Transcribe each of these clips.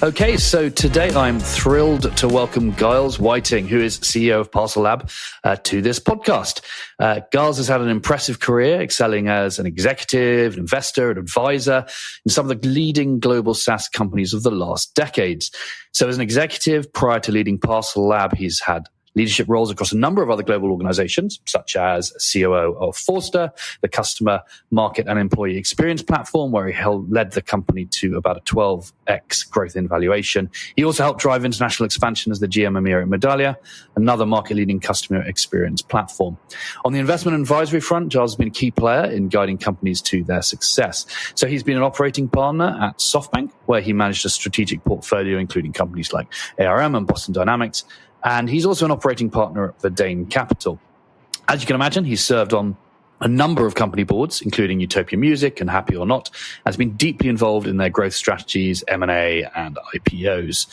Okay, so today I'm thrilled to welcome Giles Whiting, who is CEO of parcelLab, to this podcast. Giles has had an impressive career, excelling as an executive, an investor, an advisor in some of the leading global SaaS companies of the last decades. So as an executive, prior to leading parcelLab, he's had leadership roles across a number of other global organizations, such as COO of Forster, the customer market and employee experience platform, where he led the company to about a 12x growth in valuation. He also helped drive international expansion as the GM EMEA at Medallia, another market-leading customer experience platform. On the investment advisory front, Giles has been a key player in guiding companies to their success. So he's been an operating partner at SoftBank, where he managed a strategic portfolio, including companies like ARM and Boston Dynamics. And he's also an operating partner at Berndtson Capital. As you can imagine, he's served on a number of company boards, including Utopia Music and Happy or Not, has been deeply involved in their growth strategies, M&A, and IPOs.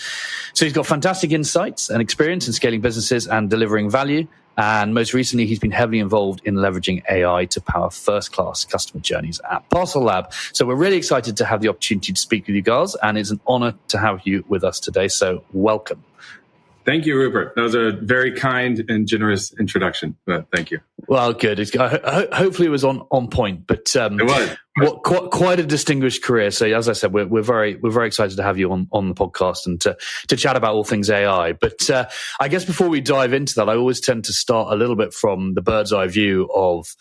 So he's got fantastic insights and experience in scaling businesses and delivering value. And most recently, he's been heavily involved in leveraging AI to power first-class customer journeys at parcelLab. So we're really excited to have the opportunity to speak with you guys, and it's an honor to have you with us today. So welcome. Thank you, Rupert. That was a very kind and generous introduction. But thank you. Well, good. Hopefully, it was on point. But it was quite a distinguished career. So, as I said, we're very excited to have you on the podcast and to chat about all things AI. But I guess before we dive into that, I always tend to start a little bit from the bird's eye view of,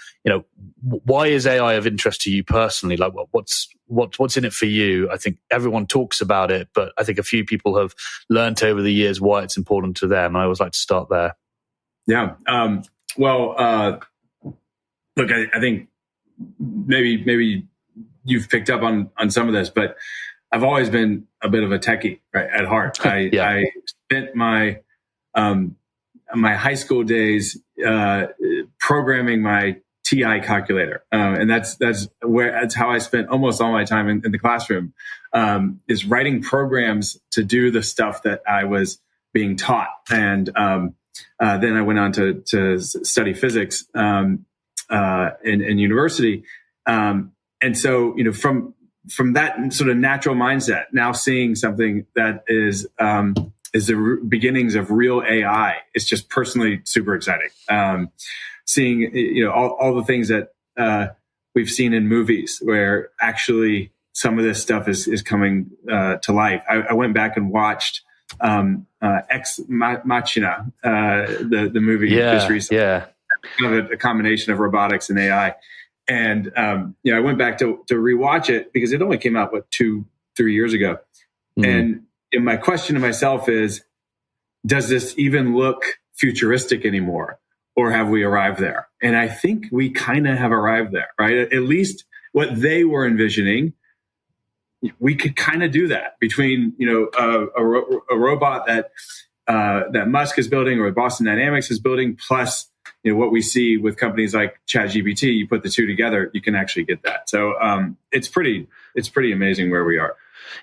why is AI of interest to you personally? Like, what's in it for you? I think everyone talks about it, but I think a few people have learned over the years why it's important to them. I always like to start there. Yeah. Look, I think maybe you've picked up on some of this, but I've always been a bit of a techie, right, at heart. I spent my high school days programming my TI calculator, and that's how I spent almost all my time in the classroom, is writing programs to do the stuff that I was being taught. And then I went on to study physics in university, and so from that sort of natural mindset, now seeing something that is the beginnings of real AI, it's just personally super exciting. Seeing all the things that we've seen in movies where actually some of this stuff is coming to life. I went back and watched Ex Machina, the movie just recently. Yeah, kind of a combination of robotics and AI. And I went back to rewatch it because it only came out 2-3 years ago. Mm-hmm. And my question to myself is, does this even look futuristic anymore? Or have we arrived there? And I think we kind of have arrived there, right? At least what they were envisioning, we could kind of do that between, a robot that Musk is building or Boston Dynamics is building, plus, what we see with companies like ChatGPT. You put the two together, you can actually get that. So it's pretty amazing where we are.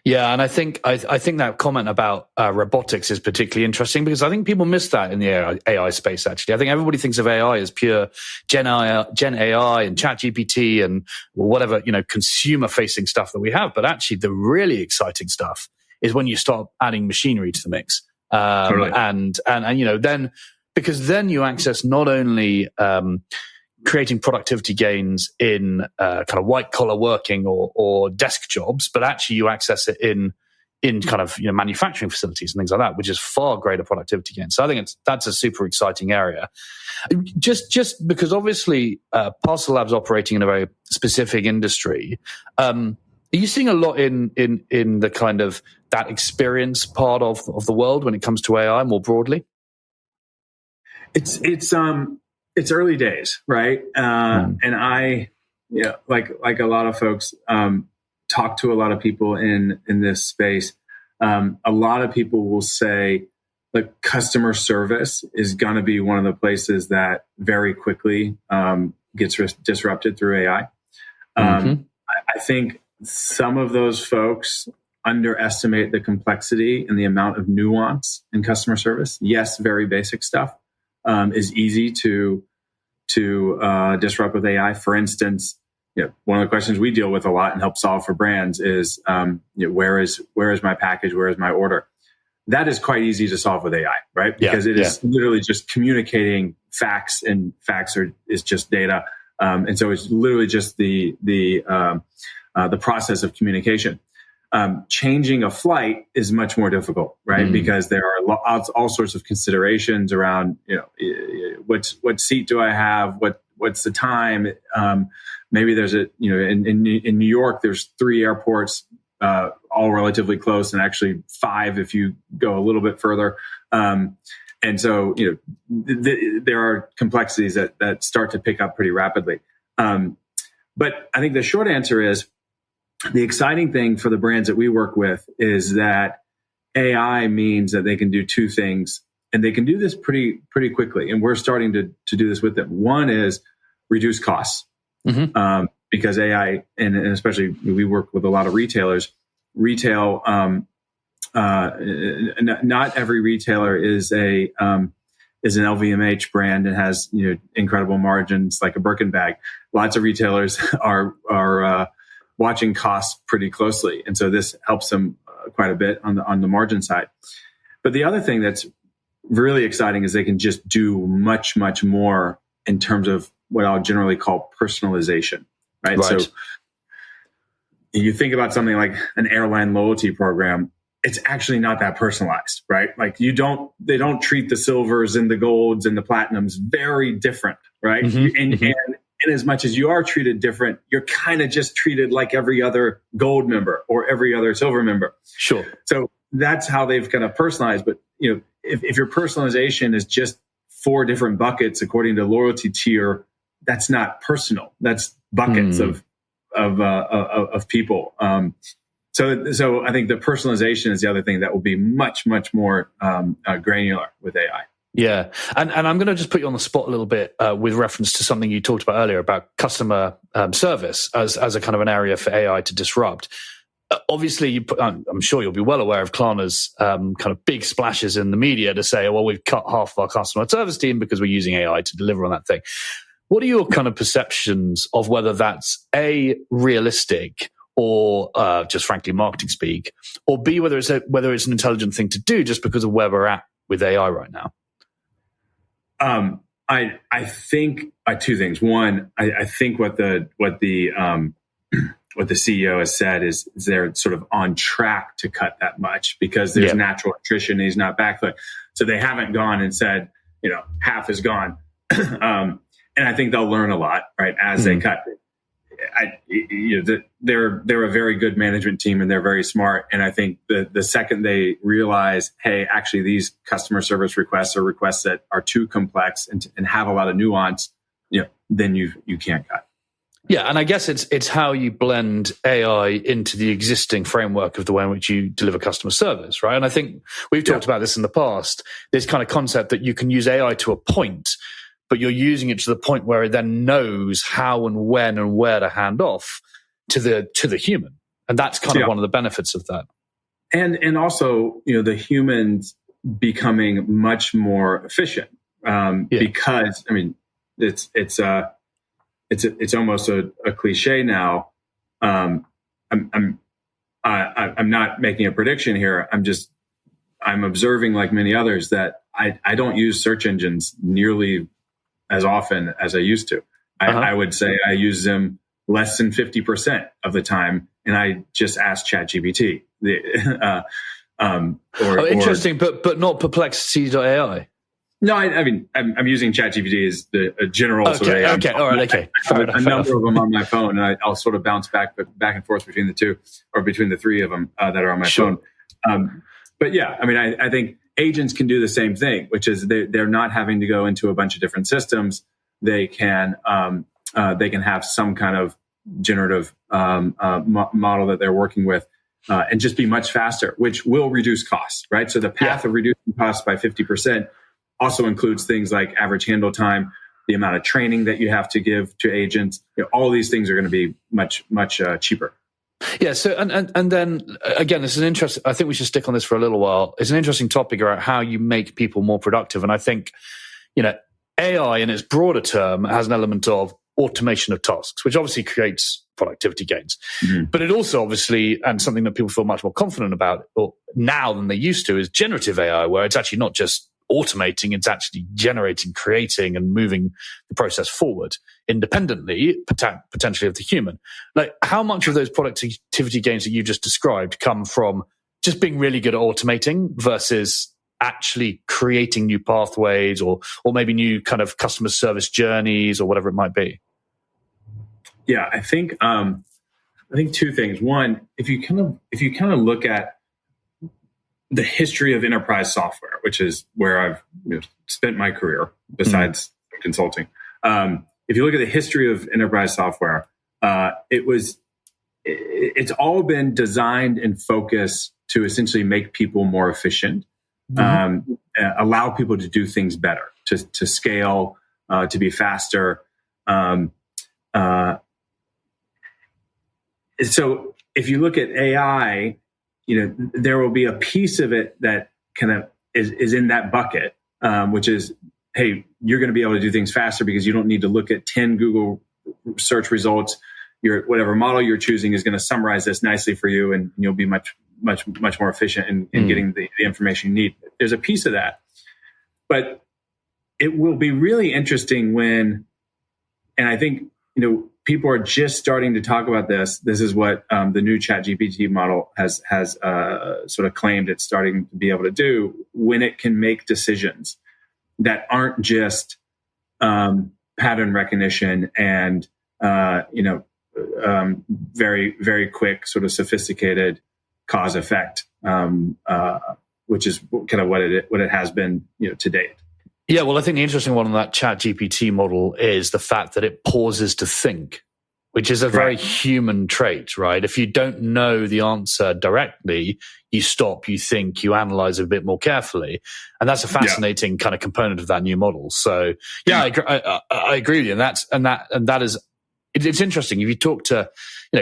Yeah, and I think that comment about robotics is particularly interesting because I think people miss that in the AI space, actually. I think everybody thinks of AI as pure Gen AI and ChatGPT and whatever, consumer-facing stuff that we have. But actually, the really exciting stuff is when you start adding machinery to the mix. Totally. And then, because then you access not only creating productivity gains in kind of white collar working or desk jobs, but actually you access it in kind of manufacturing facilities and things like that, which is far greater productivity gains. So I think that's a super exciting area. Just because obviously parcelLab's operating in a very specific industry. Are you seeing a lot in the kind of that experience part of the world when it comes to AI more broadly? It's early days, right? And I, like a lot of folks, talk to a lot of people in this space. A lot of people will say, like, customer service is going to be one of the places that very quickly gets disrupted through AI. I think some of those folks underestimate the complexity and the amount of nuance in customer service. Yes, very basic stuff is easy to disrupt with AI. For instance, one of the questions we deal with a lot and help solve for brands is, where is my package? Where is my order? That is quite easy to solve with AI, right? Because it is literally just communicating facts, and facts is just data. And so it's literally just the process of communication. Changing a flight is much more difficult, right? Because there are all sorts of considerations around, what seat do I have? What's the time? Maybe there's in New York, there's 3 airports, all relatively close, and actually 5 if you go a little bit further. And so, there are complexities that start to pick up pretty rapidly. But I think the short answer is, the exciting thing for the brands that we work with is that AI means that they can do 2 things, and they can do this pretty quickly. And we're starting to do this with them. One is reduce costs, because AI, and especially we work with a lot of retailers. Retail, not every retailer is an LVMH brand and has incredible margins like a Birkin bag. Lots of retailers are watching costs pretty closely, and so this helps them quite a bit on the margin side. But the other thing that's really exciting is they can just do much more in terms of what I'll generally call personalization, right? So you think about something like an airline loyalty program. It's actually not that personalized, right? Like they don't treat the silvers and the golds and the platinums very different, right? And as much as you are treated different, you're kind of just treated like every other gold member or every other silver member. Sure. So that's how they've kind of personalized. But if your personalization is just 4 different buckets according to loyalty tier, that's not personal. That's buckets of people. So I think the personalization is the other thing that will be much more granular with AI. Yeah. And I'm going to just put you on the spot a little bit with reference to something you talked about earlier about customer service as a kind of an area for AI to disrupt. Obviously, I'm sure you'll be well aware of Klarna's kind of big splashes in the media to say, well, we've cut half of our customer service team because we're using AI to deliver on that thing. What are your kind of perceptions of whether that's A, realistic, or just frankly marketing speak, or B, whether it's an intelligent thing to do just because of where we're at with AI right now? I think 2 things. One, I think what the CEO has said is they're sort of on track to cut that much because there's natural attrition. And he's not backfilling, so they haven't gone and said half is gone. And I think they'll learn a lot, right, as they cut. They're a very good management team and they're very smart. And I think the second they realize, hey, actually these customer service requests are requests that are too complex and have a lot of nuance, then you can't cut. Yeah, and I guess it's how you blend AI into the existing framework of the way in which you deliver customer service, right? And I think we've talked about this in the past, this kind of concept that you can use AI to a point, but you're using it to the point where it then knows how and when and where to hand off to the human. And that's kind of one of the benefits of that. And also, the humans becoming much more efficient because, I mean, it's almost a cliche now. I'm not making a prediction here. I'm observing, like many others, that I don't use search engines nearly as often as I used to. I would say I use them less than 50% of the time, and I just ask ChatGPT. Interesting, but not perplexity.ai. No, I mean, I'm using ChatGPT as a general sort of AI. Okay, all right, okay. I have a number of them on my phone, and I'll sort of bounce back and forth between the 2, or between the 3 of them that are on my phone. But yeah, I mean, I think agents can do the same thing, which is they're not having to go into a bunch of different systems. They can have some kind of generative model that they're working with, and just be much faster, which will reduce costs, right? So the path of reducing costs by 50% also includes things like average handle time, the amount of training that you have to give to agents. All these things are going to be much cheaper. Yeah. So, and then again, this is an interesting, I think we should stick on this for a little while. It's an interesting topic about how you make people more productive. And I think, AI in its broader term has an element of automation of tasks, which obviously creates productivity gains. But it also obviously, and something that people feel much more confident about or now than they used to, is generative AI, where it's actually not just automating, it's actually generating, creating, and moving the process forward independently, potentially of the human. Like, how much of those productivity gains that you just described come from just being really good at automating versus actually creating new pathways or maybe new kind of customer service journeys or whatever it might be? Yeah, I think two things. One, if you kind of look at the history of enterprise software, which is where I've spent my career besides consulting. If you look at the history of enterprise software, it's all been designed and focused to essentially make people more efficient, allow people to do things better, to scale, to be faster. So if you look at AI, there will be a piece of it that kind of is in that bucket, which is, hey, you're going to be able to do things faster because you don't need to look at 10 Google search results. Whatever model you're choosing is going to summarize this nicely for you, and you'll be much more efficient in getting the information you need. There's a piece of that, but it will be really interesting when, and I think, people are just starting to talk about this. This is what the new ChatGPT model has sort of claimed it's starting to be able to do, when it can make decisions that aren't just pattern recognition and very, very quick, sort of sophisticated cause effect, which is kind of what it has been, to date. Yeah, well, I think the interesting one on that ChatGPT model is the fact that it pauses to think, which is a very human trait, right? If you don't know the answer directly, you stop, you think, you analyze a bit more carefully. And that's a fascinating kind of component of that new model. So yeah, I agree with you. And that is, it's interesting. If you talk to,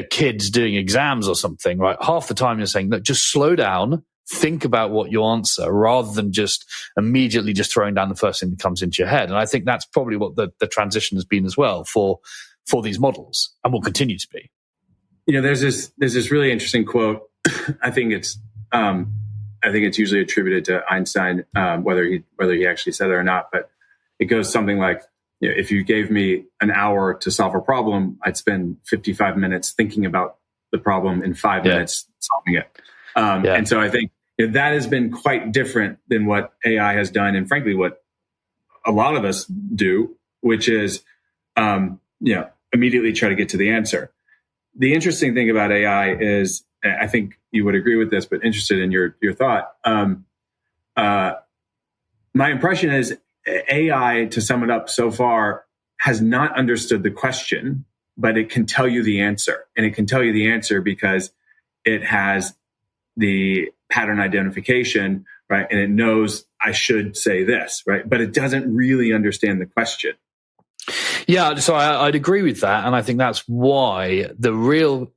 kids doing exams or something, right? Half the time you're saying, look, just slow down, think about what you answer rather than just immediately just throwing down the first thing that comes into your head. And I think that's probably what the transition has been as well for these models, and will continue to be. There's this really interesting quote. I think it's usually attributed to Einstein, whether he actually said it or not, but it goes something like, if you gave me an hour to solve a problem, I'd spend 55 minutes thinking about the problem and 5 minutes solving it. And so I think that has been quite different than what AI has done, and frankly, what a lot of us do, which is, immediately try to get to the answer. The interesting thing about AI is, I think you would agree with this, but interested in your thought. My impression is AI, to sum it up so far, has not understood the question, but it can tell you the answer. And it can tell you the answer because it has the pattern identification, right? And it knows I should say this, right? But it doesn't really understand the question. Yeah, so I'd agree with that. And I think that's why the real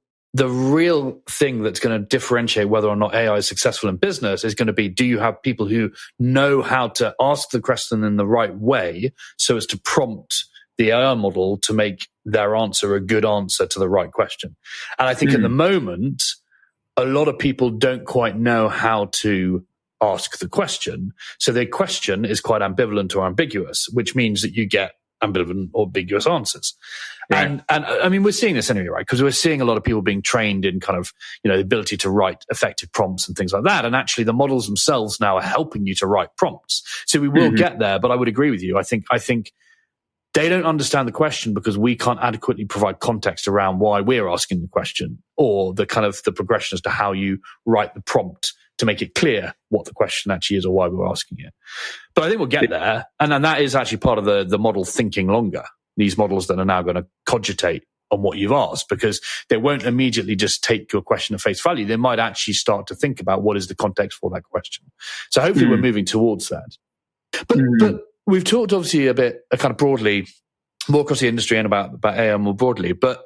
thing that's going to differentiate whether or not AI is successful in business is going to be, do you have people who know how to ask the question in the right way so as to prompt the AI model to make their answer a good answer to the right question? And I think at the moment, a lot of people don't quite know how to ask the question. So their question is quite ambivalent or ambiguous, which means that you get ambivalent or ambiguous answers. Right. And I mean, we're seeing this anyway, right? Because we're seeing a lot of people being trained in kind of, the ability to write effective prompts and things like that. And actually the models themselves now are helping you to write prompts. So we will get there, but I would agree with you. I think they don't understand the question because we can't adequately provide context around why we're asking the question, or the kind of the progression as to how you write the prompt to make it clear what the question actually is or why we're asking it. But I think we'll get there. And then that is actually part of the model thinking longer. These models that are now going to cogitate on what you've asked, because they won't immediately just take your question at face value. They might actually start to think about what is the context for that question. So hopefully we're moving towards that. But we've talked obviously a bit kind of broadly, more across the industry and about AI more broadly, but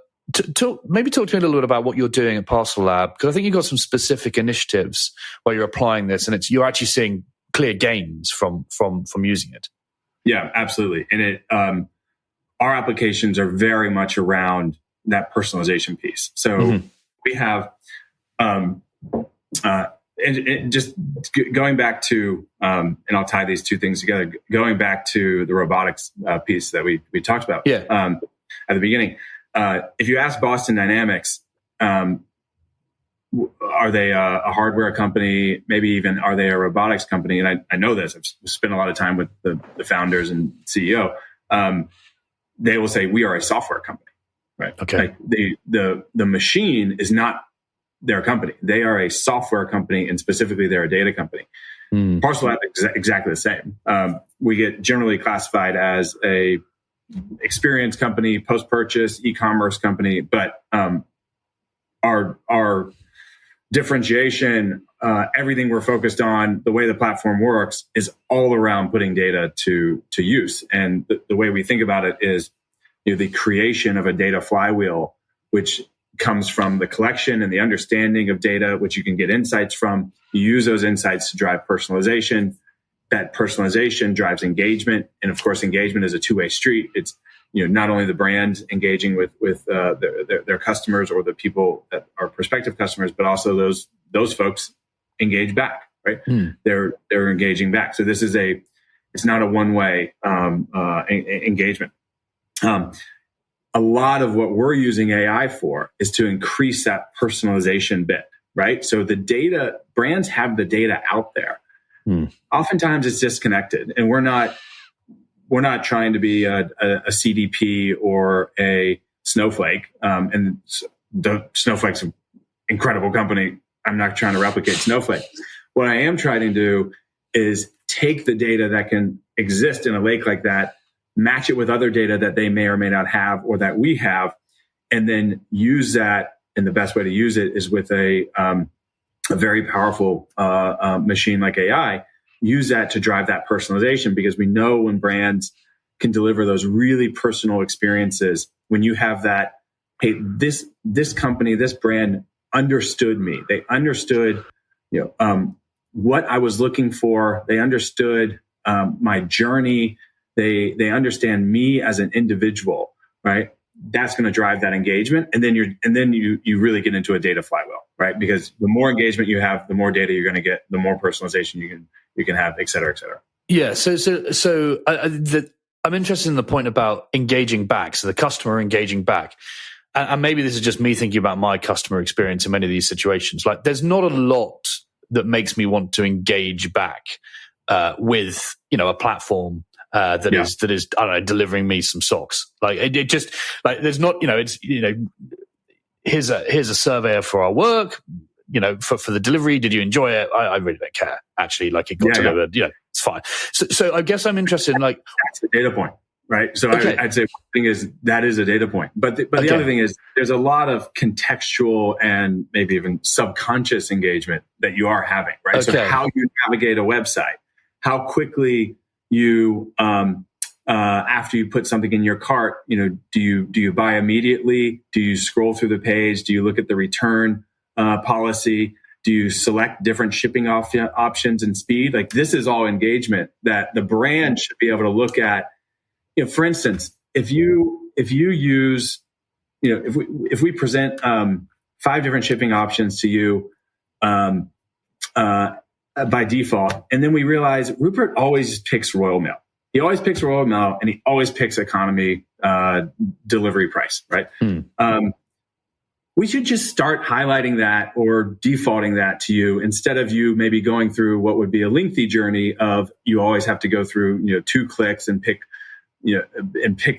maybe talk to me a little bit about what you're doing at parcelLab, because I think you've got some specific initiatives where you're applying this, and you're actually seeing clear gains from using it. Yeah, absolutely. And our applications are very much around that personalization piece. So we have, and just going back to, and I'll tie these two things together, going back to the robotics piece that we talked about at the beginning. If you ask Boston Dynamics, are they a hardware company? Maybe even are they a robotics company? And I know this. I've spent a lot of time with the founders and CEO. They will say we are a software company, right? Okay. Like the machine is not their company. They are a software company, and specifically they're a data company. parcelLab is exactly the same. We get generally classified as a experience company, post-purchase, e-commerce company, but our differentiation, everything we're focused on, the way the platform works is all around putting data to use. And the way we think about it is, the creation of a data flywheel, which comes from the collection and the understanding of data, which you can get insights from. You use those insights to drive personalization. That personalization drives engagement. And of course, engagement is a two-way street. It's, not only the brand engaging with their customers or the people that are prospective customers, but also those folks engage back, right? They're engaging back. So this is it's not a one-way engagement. A lot of what we're using AI for is to increase that personalization bit, right? So the data, brands have the data out there. Oftentimes it's disconnected, and we're not trying to be a CDP or a Snowflake. And Snowflake's an incredible company. I'm not trying to replicate Snowflake. What I am trying to do is take the data that can exist in a lake like that, match it with other data that they may or may not have or that we have, and then use that. And the best way to use it is with a very powerful machine like AI. Use that to drive that personalization, because we know when brands can deliver those really personal experiences, when you have that, hey, this company, this brand understood me. They understood, what I was looking for. They understood my journey. They understand me as an individual, right? That's going to drive that engagement, and then you really get into a data flywheel, right? Because the more engagement you have, the more data you're going to get, the more personalization you can have, et cetera, et cetera. Yeah. So I'm interested in the point about engaging back. So the customer engaging back, and maybe this is just me thinking about my customer experience in many of these situations. Like, there's not a lot that makes me want to engage back with a platform. That is I don't know, delivering me some socks. Like it just like there's not here's a surveyor for our work. For the delivery, did you enjoy it? I really don't care. Actually, like it got delivered. Yeah, it's fine. So I guess I'm interested in that's the data point, right? So okay. I'd say one thing is that is a data point, but the other thing is there's a lot of contextual and maybe even subconscious engagement that you are having, right? Okay. So how you navigate a website, how quickly you after you put something in your cart, do you buy immediately? Do you scroll through the page? Do you look at the return policy? Do you select different shipping options and speed? Like, this is all engagement that the brand should be able to look at. For instance, if you use, if we present 5 different shipping options to you by default, and then we realize Rupert always picks Royal Mail. He always picks Royal Mail, and he always picks economy delivery price, right? We should just start highlighting that or defaulting that to you, instead of you maybe going through what would be a lengthy journey of you always have to go through 2 clicks and pick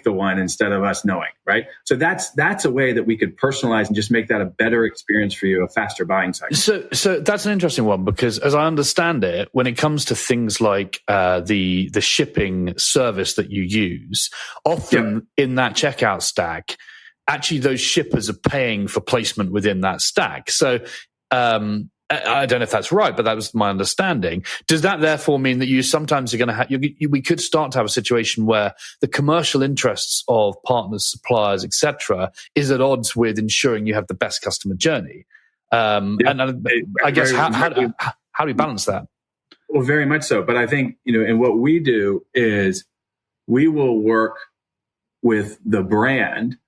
the one instead of us knowing, right? So that's a way that we could personalize and just make that a better experience for you, a faster buying cycle. So that's an interesting one, because as I understand it, when it comes to things like the shipping service that you use, often in that checkout stack, actually those shippers are paying for placement within that stack. So I don't know if that's right, but that was my understanding. Does that therefore mean that you sometimes are going to have, we could start to have a situation where the commercial interests of partners, suppliers, etc., is at odds with ensuring you have the best customer journey? And I guess how do we balance that? Well, very much so. But I think, and what we do is we will work with the brand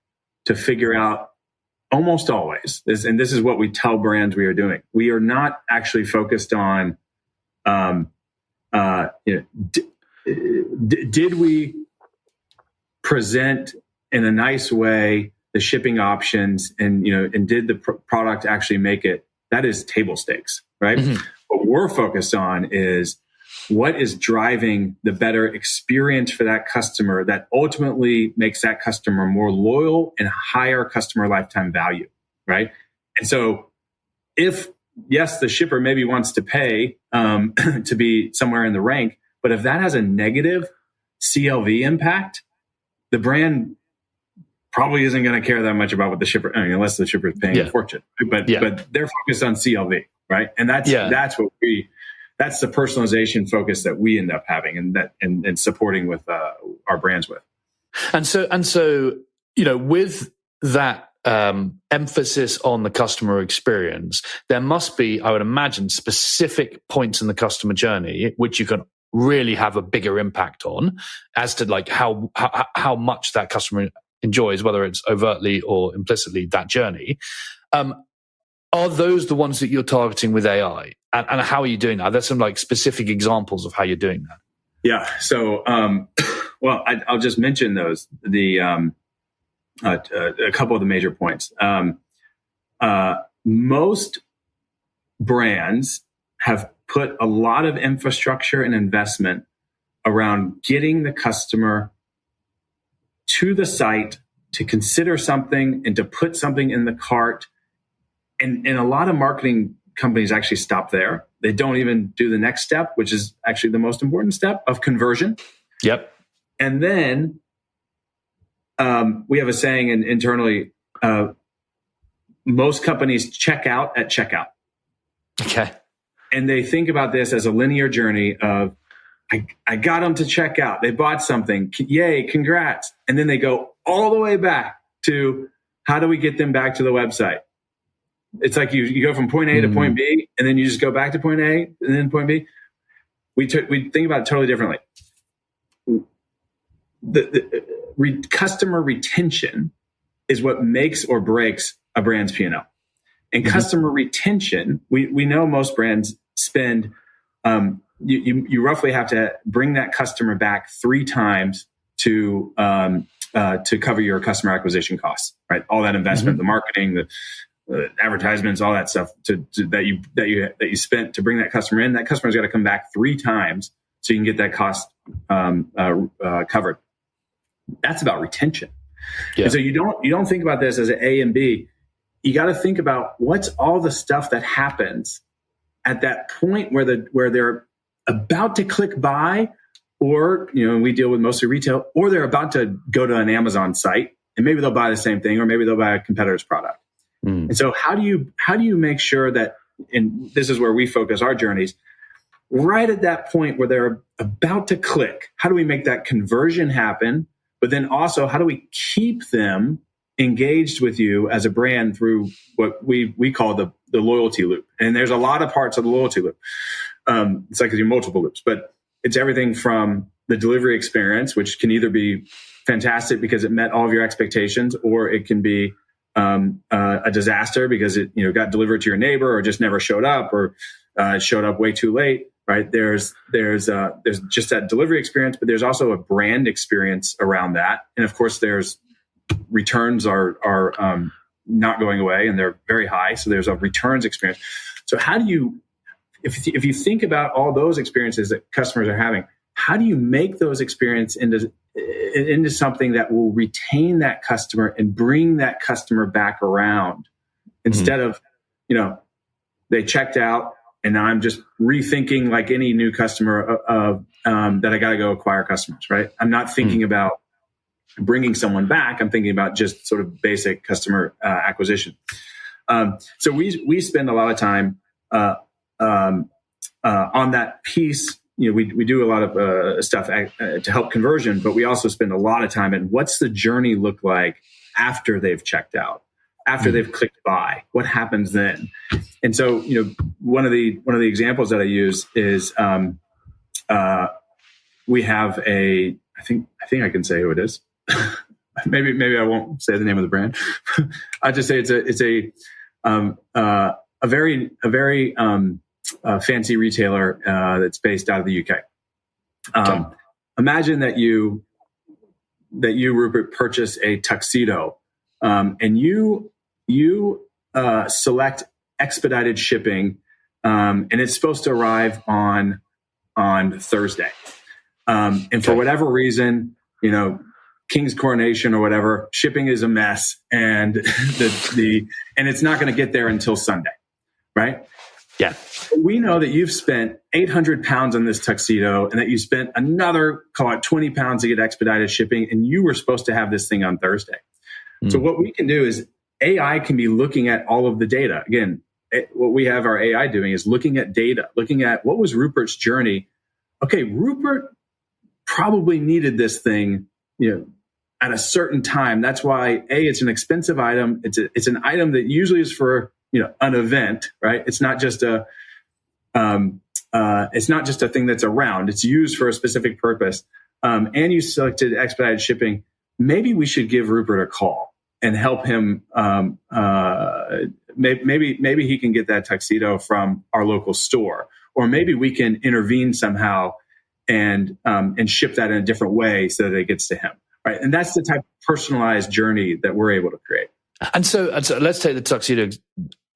to figure out almost always, and this is what we tell brands we are doing. We are not actually focused on, did we present in a nice way the shipping options, and did the product actually make it? That is table stakes, right? Mm-hmm. What we're focused on is what is driving the better experience for that customer that ultimately makes that customer more loyal and higher customer lifetime value, right? And so if, yes, the shipper maybe wants to pay to be somewhere in the rank, but if that has a negative CLV impact, the brand probably isn't going to care that much about what the shipper, unless the shipper is paying a fortune, but they're focused on CLV, right? And that's the personalization focus that we end up having and supporting with our brands with. And so, with that emphasis on the customer experience, there must be, I would imagine, specific points in the customer journey which you can really have a bigger impact on as to like how much that customer enjoys, whether it's overtly or implicitly, that journey. Are those the ones that you're targeting with AI? And how are you doing that? There's some like specific examples of how you're doing that. Yeah. So, well, I'll just mention those, a couple of the major points. Most brands have put a lot of infrastructure and investment around getting the customer to the site to consider something and to put something in the cart. And a lot of marketing companies actually stop there. They don't even do the next step, which is actually the most important step of conversion. Yep. And then we have a saying internally, most companies check out at checkout. Okay. And they think about this as a linear journey of, I got them to check out. They bought something. Yay, congrats. And then they go all the way back to, how do we get them back to the website? It's like you go from point A to point B, and then you just go back to point A and then point B. We think about it totally differently. The customer retention is what makes or breaks a brand's P&L. And customer retention, we know most brands spend, you roughly have to bring that customer back 3 times to cover your customer acquisition costs, right? All that investment, the marketing, the advertisements, all that stuff that you spent to bring that customer in. That customer's got to come back 3 times so you can get that cost covered. That's about retention. Yeah. And so you don't think about this as an A and B. You got to think about what's all the stuff that happens at that point where they're about to click buy, or we deal with mostly retail, or they're about to go to an Amazon site and maybe they'll buy the same thing, or maybe they'll buy a competitor's product. And so how do you make sure that, and this is where we focus our journeys, right at that point where they're about to click, how do we make that conversion happen? But then also, how do we keep them engaged with you as a brand through what we call the loyalty loop? And there's a lot of parts of the loyalty loop. It's like there's multiple loops, but it's everything from the delivery experience, which can either be fantastic because it met all of your expectations, or it can be a disaster because it got delivered to your neighbor, or just never showed up, or showed up way too late. Right? There's just that delivery experience, but there's also a brand experience around that, and of course, there's returns are not going away, and they're very high. So there's a returns experience. So how do you, if you think about all those experiences that customers are having, how do you make those experiences into something that will retain that customer and bring that customer back around, instead of, they checked out and now I'm just rethinking, like any new customer, that I got to go acquire customers, right? I'm not thinking about bringing someone back. I'm thinking about just sort of basic customer acquisition. So we spend a lot of time on that piece. We do a lot of stuff to help conversion, but we also spend a lot of time in what's the journey look like after they've checked out, after they've clicked buy. What happens then? And so, one of the examples that I use is we have I think I can say who it is. maybe I won't say the name of the brand. I just say it's a very fancy retailer that's based out of the UK. Imagine that you Rupert, purchase a tuxedo, and you select expedited shipping, and it's supposed to arrive on Thursday. And for whatever reason, King's coronation or whatever, shipping is a mess, and and it's not going to get there until Sunday, right? Yeah. We know that you've spent 800 pounds on this tuxedo, and that you spent another, call it 20 pounds to get expedited shipping, and you were supposed to have this thing on Thursday. So what we can do is AI can be looking at all of the data. Again, what we have our AI doing is looking at data, looking at what was Rupert's journey. Okay, Rupert probably needed this thing, at a certain time. That's why it's an expensive item. It's an item that usually is for an event, right? It's not just a thing that's around. It's used for a specific purpose. And you selected expedited shipping. Maybe we should give Rupert a call and help him. Maybe he can get that tuxedo from our local store, or maybe we can intervene somehow and ship that in a different way so that it gets to him. Right. And that's the type of personalized journey that we're able to create. And so let's take the tuxedo,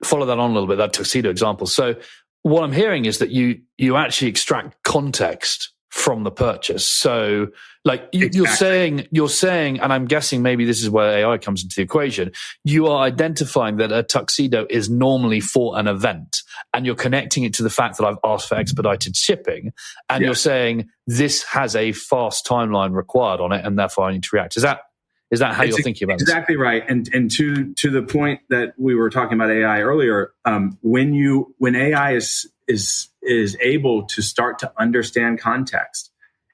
follow that on a little bit, that tuxedo example. So what I'm hearing is that you actually extract context from the purchase. So like you're saying, and I'm guessing maybe this is where AI comes into the equation. You are identifying that a tuxedo is normally for an event, and you're connecting it to the fact that I've asked for expedited shipping, and you're saying this has a fast timeline required on it, and therefore I need to react. Is that how you're thinking about it? Exactly right. And to the point that we were talking about AI earlier, when AI is able to start to understand context,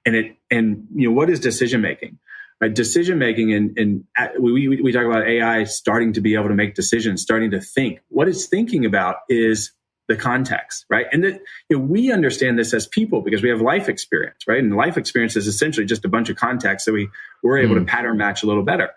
and what is decision making? Right? Decision making, and we talk about AI starting to be able to make decisions, starting to think. What it's thinking about is the context, right? And we understand this as people because we have life experience, right? And life experience is essentially just a bunch of context, so we're able to pattern match a little better.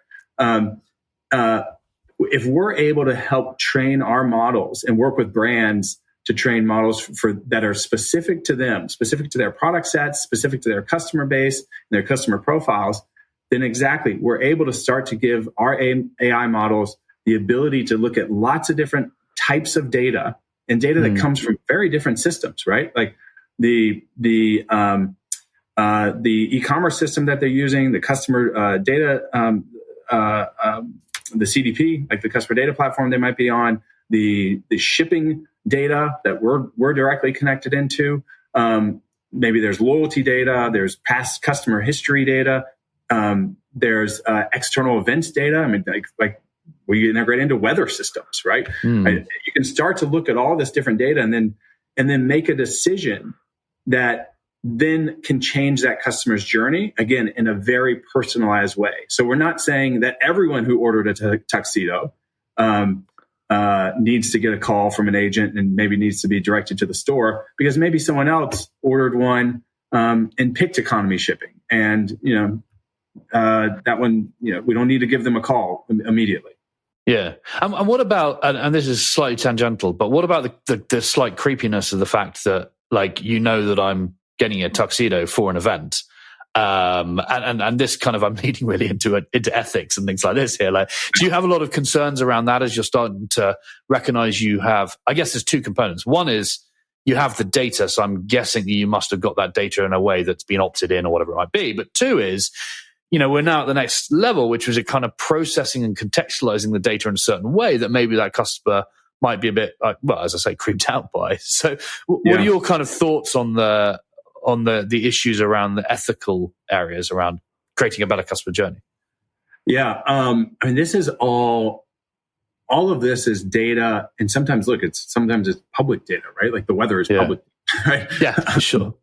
If we're able to help train our models and work with brands to train models that are specific to them, specific to their product sets, specific to their customer base, and their customer profiles, then exactly, we're able to start to give our AI models the ability to look at lots of different types of data, and data that comes from very different systems, right? Like the e-commerce system that they're using, the customer data, the CDP, like the customer data platform they might be on, the shipping data that we're directly connected into. Maybe there's loyalty data, there's past customer history data, there's external events data. I mean, like we integrate into weather systems, right? You can start to look at all this different data and then make a decision that then can change that customer's journey, again, in a very personalized way. So we're not saying that everyone who ordered a tuxedo needs to get a call from an agent and maybe needs to be directed to the store, because maybe someone else ordered one and picked economy shipping. And, that one, we don't need to give them a call immediately. Yeah. And what about, and this is slightly tangential, but what about the slight creepiness of the fact that, like, that I'm getting a tuxedo for an event? And this kind of, I'm leading really into ethics and things like this here. Like, do you have a lot of concerns around that as you're starting to recognize you have, I guess there's two components. One is you have the data. So I'm guessing that you must have got that data in a way that's been opted in or whatever it might be. But two is, we're now at the next level, which was a kind of processing and contextualizing the data in a certain way that maybe that customer might be a bit, as I say, creeped out by. So what are your kind of thoughts on the issues around the ethical areas around creating a better customer journey? Yeah. I mean, this is all of this is data. And sometimes it's public data, right? Like the weather is public, right? Yeah, for sure.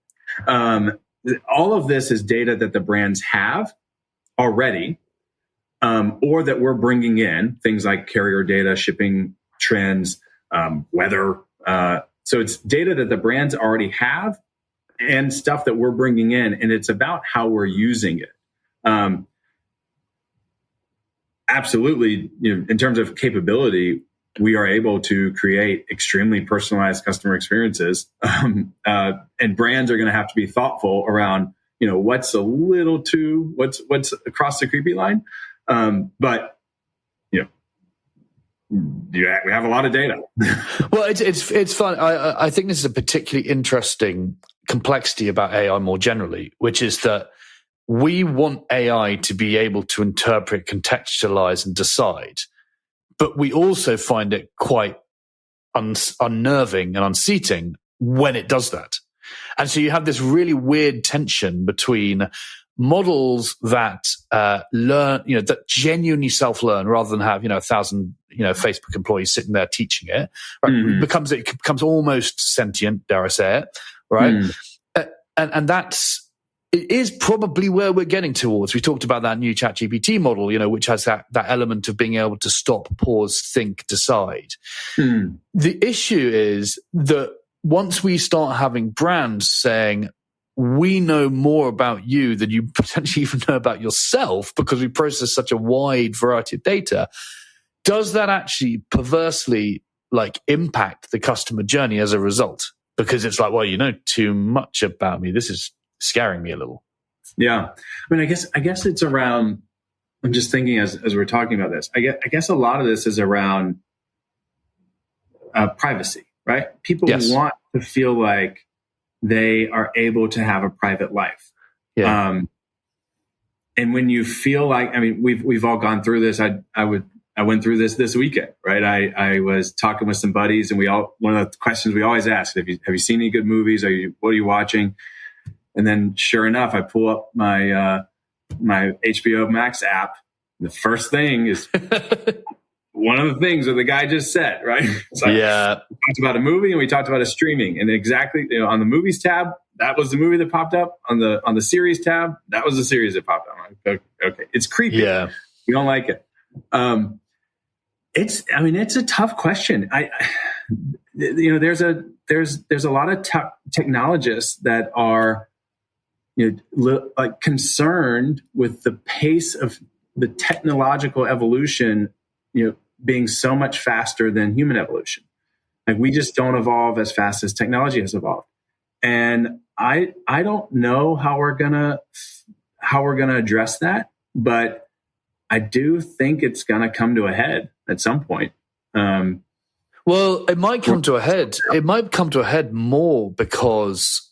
All of this is data that the brands have already, or that we're bringing in, things like carrier data, shipping trends, weather. So it's data that the brands already have and stuff that we're bringing in, and it's about how we're using it. absolutely, in terms of capability, we are able to create extremely personalized customer experiences, and brands are going to have to be thoughtful around, what's what's across the creepy line. But we have a lot of data. Well, it's fun. I think this is a particularly interesting complexity about AI more generally, which is that we want AI to be able to interpret, contextualize, and decide. But we also find it quite unnerving and unseating when it does that. And so you have this really weird tension between models that learn, that genuinely self-learn rather than have, 1,000, Facebook employees sitting there teaching it. Right? It becomes almost sentient, dare I say it, right? And it is probably where we're getting towards. We talked about that new ChatGPT model, which has that element of being able to stop, pause, think, decide. The issue is that once we start having brands saying, we know more about you than you potentially even know about yourself because we process such a wide variety of data, does that actually perversely impact the customer journey as a result? Because it's like, well, you know too much about me. This is scaring me a little. Yeah. I mean, I guess it's around, I'm just thinking as we're talking about this, I guess a lot of this is around privacy, right? People want to feel like they are able to have a private life. Yeah. And when you feel like, I mean, we've all gone through this. I went through this weekend, right? I was talking with some buddies, and one of the questions we always ask, have you seen any good movies? What are you watching? And then sure enough, I pull up my HBO Max app. The first thing is one of the things that the guy just said, right? It's like, we talked about a movie and we talked about a streaming, and exactly, on the movies tab, that was the movie that popped up. On the series tab, that was the series that popped up. I'm like, okay, it's creepy. Yeah, we don't like it. It's a tough question. There's a lot of technologists that are, concerned with the pace of the technological evolution, being so much faster than human evolution. Like, we just don't evolve as fast as technology has evolved. And I don't know how we're gonna address that, but I do think it's gonna come to a head at some point. Well, it might come to a head. It might come to a head more because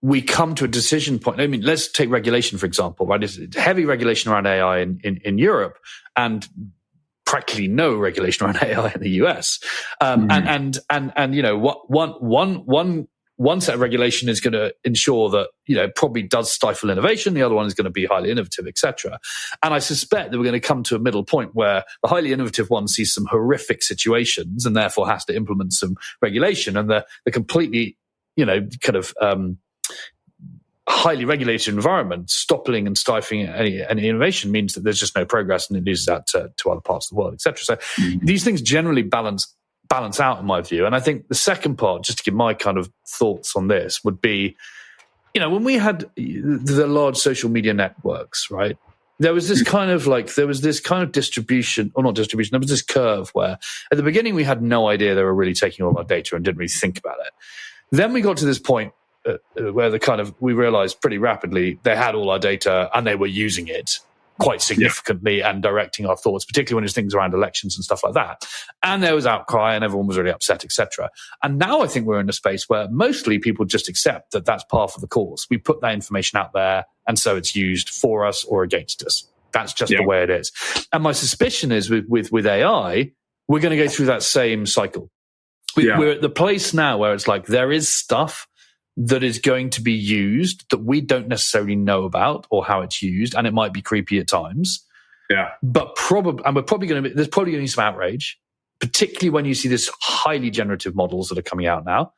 we come to a decision point. I mean, let's take regulation, for example, right? It's heavy regulation around AI in Europe, and practically no regulation around AI in the US. One set of regulation is going to ensure that, probably does stifle innovation. The other one is going to be highly innovative, etc. And I suspect that we're going to come to a middle point where the highly innovative one sees some horrific situations and therefore has to implement some regulation, and the completely, highly regulated environment, stopping and stifling any innovation means that there's just no progress, and it loses out to other parts of the world, etc. So these things generally balance out, in my view. And I think the second part, just to give my kind of thoughts on this, would be, when we had the large social media networks, right? There was this kind of distribution, or not distribution, there was this curve where at the beginning we had no idea they were really taking all our data and didn't really think about it. Then we got to this point where we realized pretty rapidly they had all our data and they were using it quite significantly and directing our thoughts, particularly when there's things around elections and stuff like that. And there was outcry and everyone was really upset, etc. And now I think we're in a space where mostly people just accept that that's par for the course. We put that information out there, and so it's used for us or against us. That's just the way it is. And my suspicion is with AI, we're going to go through that same cycle. We're at the place now where it's like there is stuff that is going to be used that we don't necessarily know about or how it's used, and it might be creepy at times. Yeah. But there's probably going to be some outrage, particularly when you see this highly generative models that are coming out now.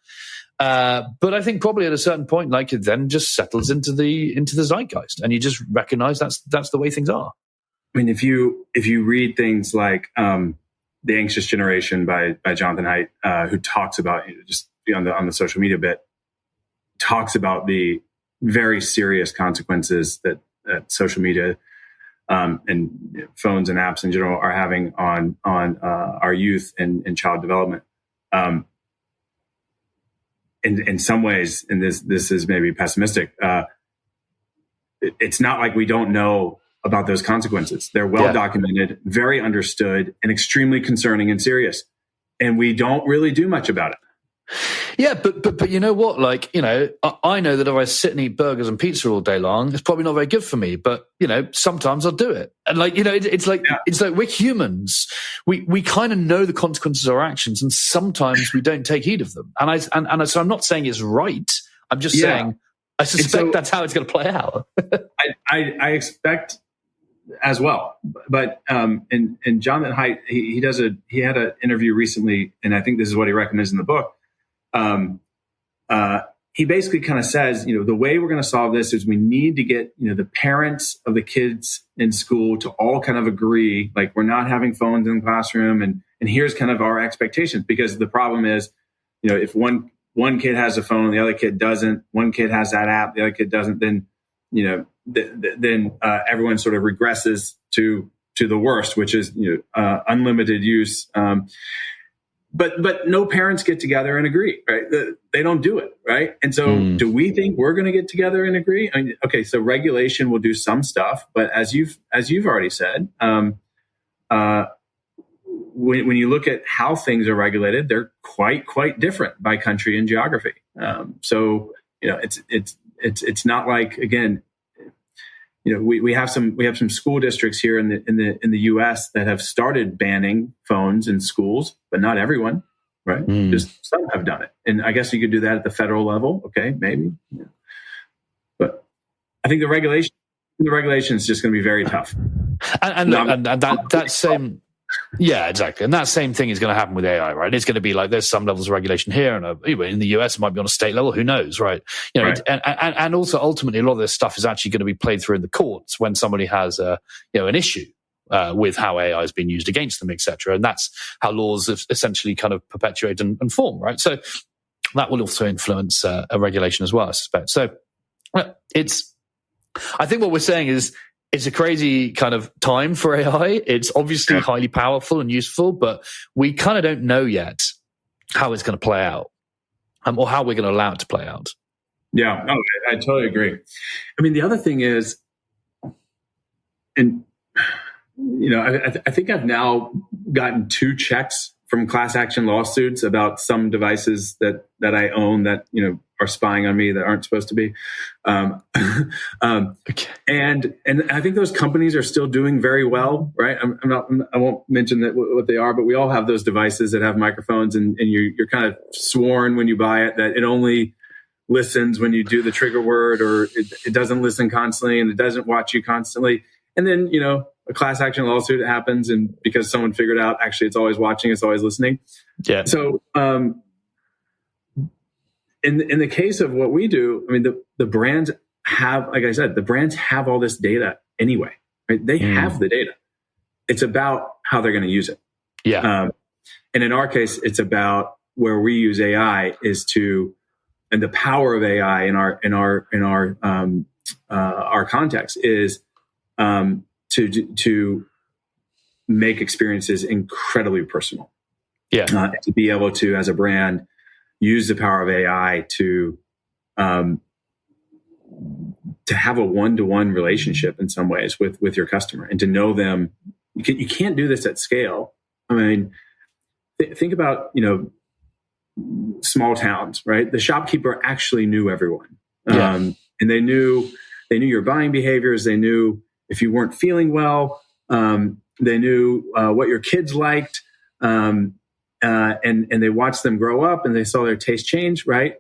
But I think probably at a certain point, it then just settles into the zeitgeist, and you just recognize that's the way things are. I mean, if you read things like The Anxious Generation by Jonathan Haidt, who talks about just on the social media bit, talks about the very serious consequences that social media and phones and apps in general are having on our youth and child development. In some ways, and this is maybe pessimistic, it's not like we don't know about those consequences. They're well documented, very understood, and extremely concerning and serious. And we don't really do much about it. Yeah, but you know what? Like, I know that if I sit and eat burgers and pizza all day long, it's probably not very good for me. But sometimes I'll do it. And it's like we're humans. We kind of know the consequences of our actions, and sometimes we don't take heed of them. And so I'm not saying it's right. I'm just saying I suspect that's how it's going to play out. I expect as well. But and Jonathan Haidt, he had an interview recently, and I think this is what he recommends in the book. He basically kind of says, the way we're going to solve this is we need to get, the parents of the kids in school to all kind of agree, like, we're not having phones in the classroom, and here's kind of our expectations. Because the problem is, if one kid has a phone, the other kid doesn't, one kid has that app, the other kid doesn't, then, then everyone sort of regresses to the worst, which is, unlimited use. But no parents get together and agree, right? They don't do it, right? And so do we think we're going to get together and agree? I mean, okay, so regulation will do some stuff, but as you've already said, when you look at how things are regulated, they're quite different by country and geography. So it's not like, again, we have some school districts here in the U.S. that have started banning phones in schools, but not everyone, right? Just some have done it, and I guess you could do that at the federal level. Okay, maybe, but I think the regulation is just going to be very tough. And that same. Yeah, exactly. And that same thing is going to happen with AI, right? It's going to be like there's some levels of regulation here, and in the US, it might be on a state level. Who knows, right? Right. And also ultimately, a lot of this stuff is actually going to be played through in the courts when somebody has an issue with how AI has been used against them, etc. And that's how laws essentially kind of perpetuate and form, right? So that will also influence a regulation as well, I suspect. So I think what we're saying is, it's a crazy kind of time for AI. It's obviously highly powerful and useful, but we kind of don't know yet how it's going to play out, or how we're going to allow it to play out. Yeah, no, I totally agree. I mean, the other thing is, and I think I've now gotten 2 checks from class action lawsuits about some devices that I own that are spying on me that aren't supposed to be. Okay. And I think those companies are still doing very well, right? I won't mention what they are, but we all have those devices that have microphones, and you're kind of sworn when you buy it that it only listens when you do the trigger word, or it doesn't listen constantly, and it doesn't watch you constantly. And then, a class action lawsuit happens, and because someone figured out actually it's always watching, it's always listening. Yeah. So, in the case of what we do, I mean, the brands have, like I said, the brands have all this data anyway, right? They have the data. It's about how they're going to use it. Yeah. And in our case, it's about where we use AI and the power of AI in our context is to make experiences incredibly personal. Yeah. To be able to, as a brand, use the power of AI to have a one-to-one relationship in some ways with your customer, and to know them. You can't do this at scale. I mean, think about small towns, right? The shopkeeper actually knew everyone, and they knew your buying behaviors. They knew if you weren't feeling well. They knew what your kids liked. And they watched them grow up, and they saw their taste change, right?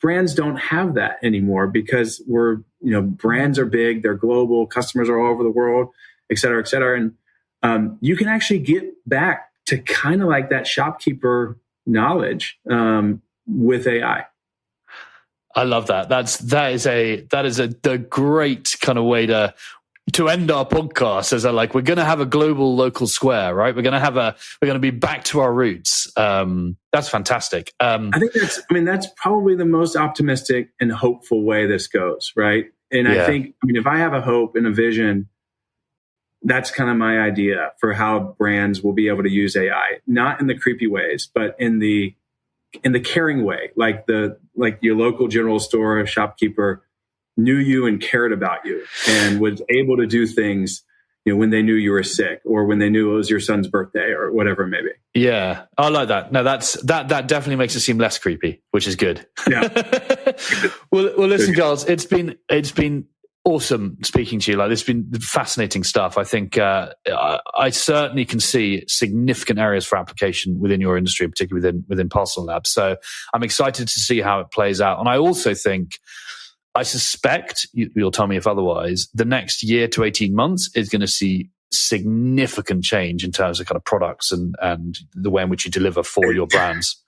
Brands don't have that anymore, because brands are big, they're global, customers are all over the world, et cetera, et cetera. And you can actually get back to kind of like that shopkeeper knowledge with AI. I love that. That is a great kind of way to end our podcast, as we're going to have a global local square, right? We're going to be back to our roots. That's fantastic. I think that's probably the most optimistic and hopeful way this goes, right? And I think, if I have a hope and a vision, that's kind of my idea for how brands will be able to use AI, not in the creepy ways, but in the caring way, like your local general store shopkeeper knew you and cared about you and was able to do things, when they knew you were sick or when they knew it was your son's birthday or whatever it may be. Yeah, I like that. No, that definitely makes it seem less creepy, which is good. Yeah. well, listen, Giles, it's been awesome speaking to you. Like, this has been fascinating stuff. I think I certainly can see significant areas for application within your industry, particularly within parcelLab. So I'm excited to see how it plays out. And I also think, I suspect, you'll tell me if otherwise, the next year to 18 months is going to see significant change in terms of kind of products and the way in which you deliver for your brands.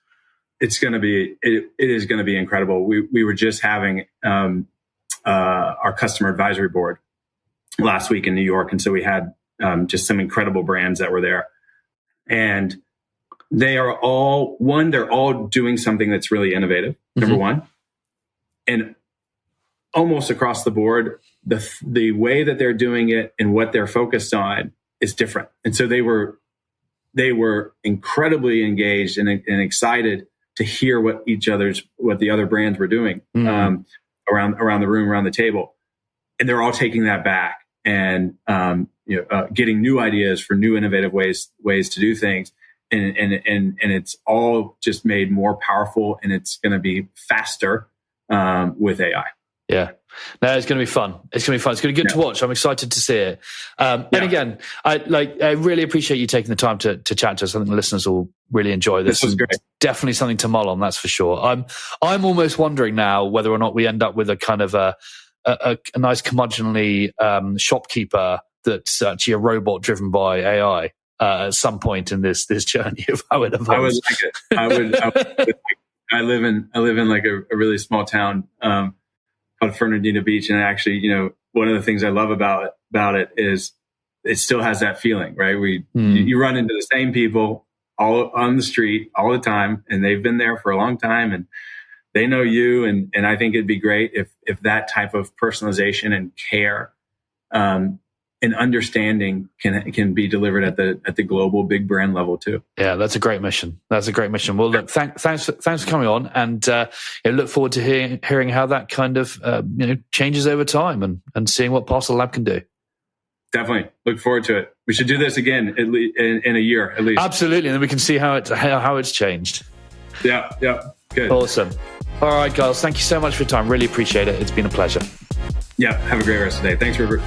It is going to be incredible. We were just having our customer advisory board last week in New York. And so we had just some incredible brands that were there. And they're all doing something that's really innovative, number one. And almost across the board, the way that they're doing it and what they're focused on is different. And so they were incredibly engaged and excited to hear what the other brands were doing around the room, around the table. And they're all taking that back and getting new ideas for new innovative ways to do things. And it's all just made more powerful, and it's going to be faster with AI. Yeah. No, it's going to be fun. It's going to be good to watch. I'm excited to see it. And again, I really appreciate you taking the time to chat to us. I think the listeners will really enjoy this. This was great. Definitely something to mull on, that's for sure. I'm almost wondering now whether or not we end up with a kind of a nice curmudgeonly shopkeeper that's actually a robot driven by AI at some point in this journey of how it evolves. I would like it. I live in like a really small town called Fernandina Beach, and actually, one of the things I love about it is it still has that feeling, right? You run into the same people all on the street all the time, and they've been there for a long time, and they know you. And I think it'd be great if that type of personalization and care and understanding can be delivered at the global big brand level too. Yeah, that's a great mission. Well, look, thanks for coming on, and look forward to hearing how that kind of changes over time and seeing what parcelLab can do. Definitely look forward to it. We should do this again in a year at least. Absolutely, and then we can see how it's changed. Yeah, good. Awesome. All right, Giles, thank you so much for your time. Really appreciate it. It's been a pleasure. Yeah, have a great rest of the day. Thanks, Rupert.